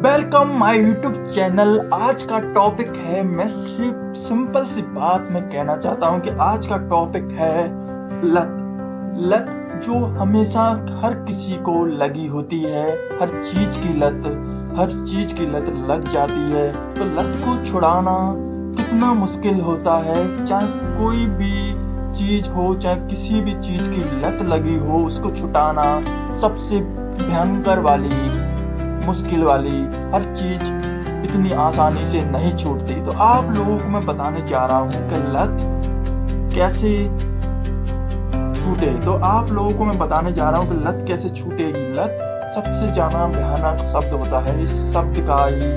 Welcome my YouTube channel. आज का topic है, मैं सिर्फ सिंपल सी बात मैं कहना चाहता हूँ कि आज का टॉपिक है लत जो हमेशा हर किसी को लगी होती है। हर चीज की लत लग जाती है। तो लत को छुड़ाना कितना मुश्किल होता है। चाहे कोई भी चीज हो, चाहे किसी भी चीज की लत लगी हो, उसको छुटाना सबसे भयंकर वाली, मुश्किल वाली। हर चीज इतनी आसानी से नहीं छूटती। तो आप लोगों को मैं बताने जा रहा हूँ कि लत कैसे छूटे। तो आप लोगों को मैं बताने जा रहा हूँ कि लत कैसे छूटेगी। लत सबसे ज्यादा भयानक शब्द होता है। इस शब्द का ही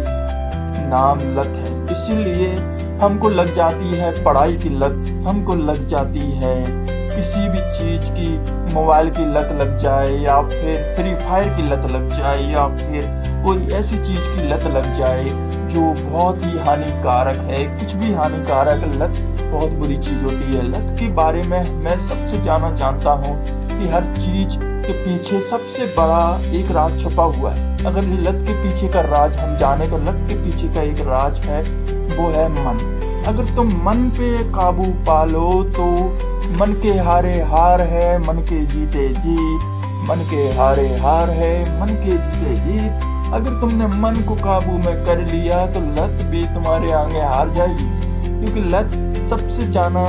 नाम लत है। इसीलिए हमको लग जाती है पढ़ाई की लत, हमको लग जाती है किसी भी चीज की, मोबाइल की लत लग जाए, या फिर फ्री फायर की लत लग जाए, या फिर कोई ऐसी चीज की लत लग जाए जो बहुत ही हानिकारक है। कुछ भी हानिकारक, लत बहुत बुरी चीज होती है। लत के बारे में मैं सबसे ज्यादा जानता हूँ कि हर चीज के पीछे सबसे बड़ा एक राज छुपा हुआ है। अगर लत के पीछे का राज हम जाने तो लत के पीछे का एक राज है, वो है मन। अगर तुम मन पे काबू पालो तो मन के हारे हार है, मन के जीते जीत। मन के हारे हार है, मन के जीते जीत। अगर तुमने मन को काबू में कर लिया तो लत भी तुम्हारे आगे हार जाएगी, क्योंकि लत सबसे ज्यादा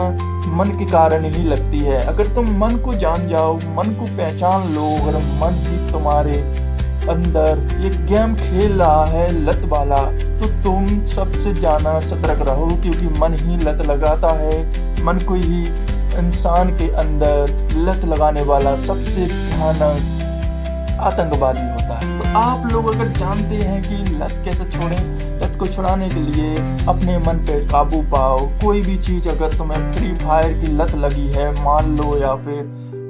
मन के कारण ही लगती है। अगर तुम मन को जान जाओ, मन को पहचान लो, अगर मन ही तुम्हारे अंदर ये गेम खेल रहा है लत वाला, तो तुम सबसे ज्यादा सतर्क रहो, क्योंकि मन ही लत लगाता है। मन को ही इंसान के अंदर लत लगाने वाला सबसे भयानक आतंकवादी होता है। तो आप लोग अगर जानते हैं कि लत कैसे छोड़ें, लत को छुड़ाने के लिए अपने मन पे काबू पाओ। कोई भी चीज, अगर तुम्हें फ्री फायर की लत लगी है मान लो, या फिर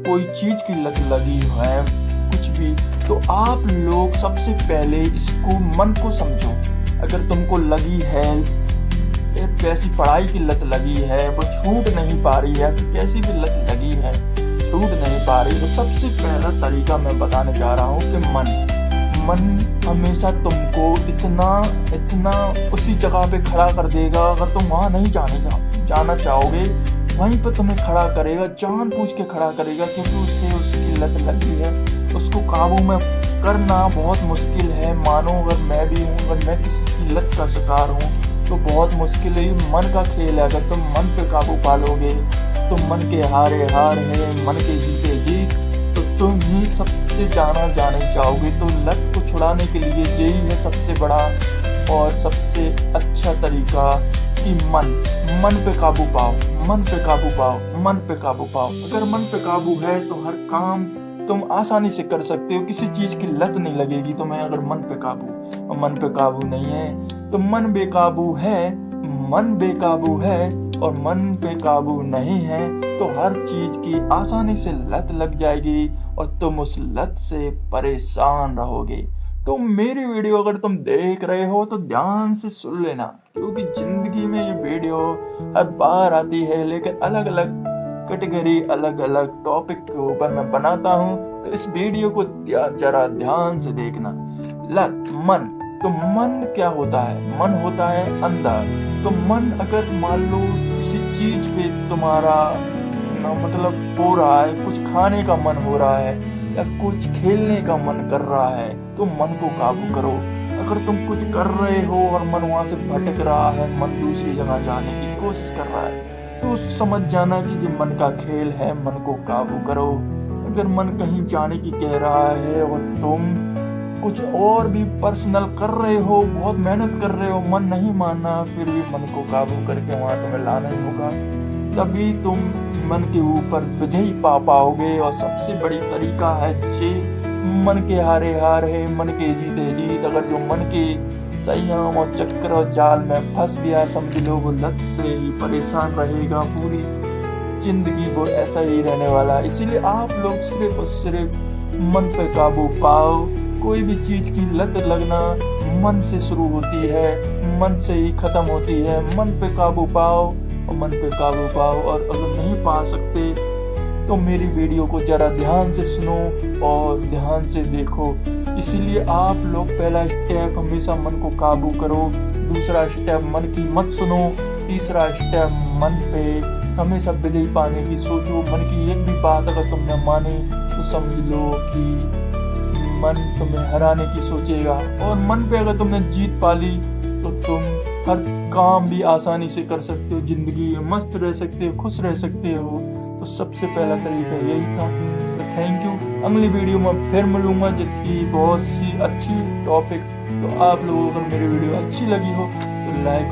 कोई चीज की लत लगी है, कुछ भी, तो आप लोग सबसे पहले इसको, मन को समझो। अगर तुमको लगी है कैसी पढ़ाई की लत लगी है, वो छूट नहीं पा रही है, कैसी भी लत लगी है छूट नहीं पा रही, तो सबसे पहला तरीका मैं बताने जा रहा हूँ कि मन हमेशा तुमको इतना उसी जगह पे खड़ा कर देगा। अगर तुम वहां नहीं जाना चाहोगे, वहीं पर तुम्हें खड़ा करेगा, जानबूझ के खड़ा करेगा, क्योंकि उससे उसकी लत लगी है। उसको काबू में करना बहुत मुश्किल है। मानो अगर मैं भी हूँ, अगर मैं किसी की लत का शिकार हूँ, तो बहुत मुश्किल है। मन का खेल है। अगर तुम मन पे काबू पालोगे तो मन के हारे हार है, मन के जीते जीत, तो तुम ही सबसे जाने चाहोगे। तो लत को छुड़ाने के लिए यही है सबसे बड़ा और सबसे अच्छा तरीका कि मन पे काबू पाओ, मन पे काबू पाओ, मन पे काबू पाओ। अगर मन पे काबू है तो हर काम तुम आसानी से कर सकते हो। किसी चीज की लत नहीं लगेगी तुम्हें, अगर मन पे काबू। और मन पे काबू नहीं है तो मन बेकाबू है, मन बेकाबू है और मन पे काबू नहीं है तो हर चीज की आसानी से लत लग जाएगी और तुम उस लत से परेशान रहोगे। तो मेरी वीडियो अगर तुम देख रहे हो तो ध्यान से सुन लेना, क्योंकि जिंदगी में ये वीडियो हर बार आती है, लेकिन अलग अलग कैटेगरी, अलग अलग टॉपिक के ऊपर मैं बनाता हूँ। तो इस वीडियो को जरा ध्यान से देखना। लत, मन। तो मन क्या होता है? मन होता है अंदर। तो मन अगर मान लो किसी चीज पे तुम्हारा मतलब हो रहा है, कुछ खाने का मन हो रहा है या कुछ खेलने का मन कर रहा है, तो मन को काबू करो। अगर तुम कुछ कर रहे हो और मन वहां से भटक रहा है, मन दूसरी जगह जाने की कोशिश कर रहा है, तो समझ जाना कि ये मन का खेल है, मन को काबू करो। अगर मन कहीं जाने की कह रहा है और तुम कुछ और भी पर्सनल कर रहे हो, बहुत मेहनत कर रहे हो, मन नहीं मानना, फिर भी मन को काबू करके वहां तुम्हें लाना ही होगा। तभी तुम मन के ऊपर विजयी पा पाओगे। और सबसे बड़ी तरीका है जे मन के हारे हार है, मन के जीते जीत। अगर जो मन के संयम और चक्र और जाल में फंस गया, समझ लो वो लत से ही परेशान रहेगा। पूरी जिंदगी वो ऐसा ही रहने वाला। इसीलिए आप लोग सिर्फ और सिर्फ मन पे काबू पाओ। कोई भी चीज की लत लगना मन से शुरू होती है, मन से ही खत्म होती है। मन पे काबू पाओ और मन पे काबू पाओ। और अगर नहीं पा सकते तो मेरी वीडियो को जरा ध्यान से सुनो और ध्यान से देखो। इसीलिए आप लोग पहला स्टेप हमेशा मन को काबू करो, दूसरा स्टेप मन की मत सुनो, तीसरा स्टेप मन पे हमेशा विजयी पाने की सोचो। मन की एक भी बात अगर तुमने मानी तो समझ लो कि मन तुम्हें हराने की सोचेगा, और मन पे अगर तुमने जीत पा ली तो तुम हर काम भी आसानी से कर सकते हो, जिंदगी में मस्त रह सकते हो, खुश रह सकते हो। तो सबसे पहला तरीका यही था। तो थैंक यू। अगली वीडियो में फिर मिलूंगा जिसकी बहुत सी अच्छी टॉपिक। तो आप लोगों को अगर मेरी वीडियो अच्छी लगी हो तो लाइक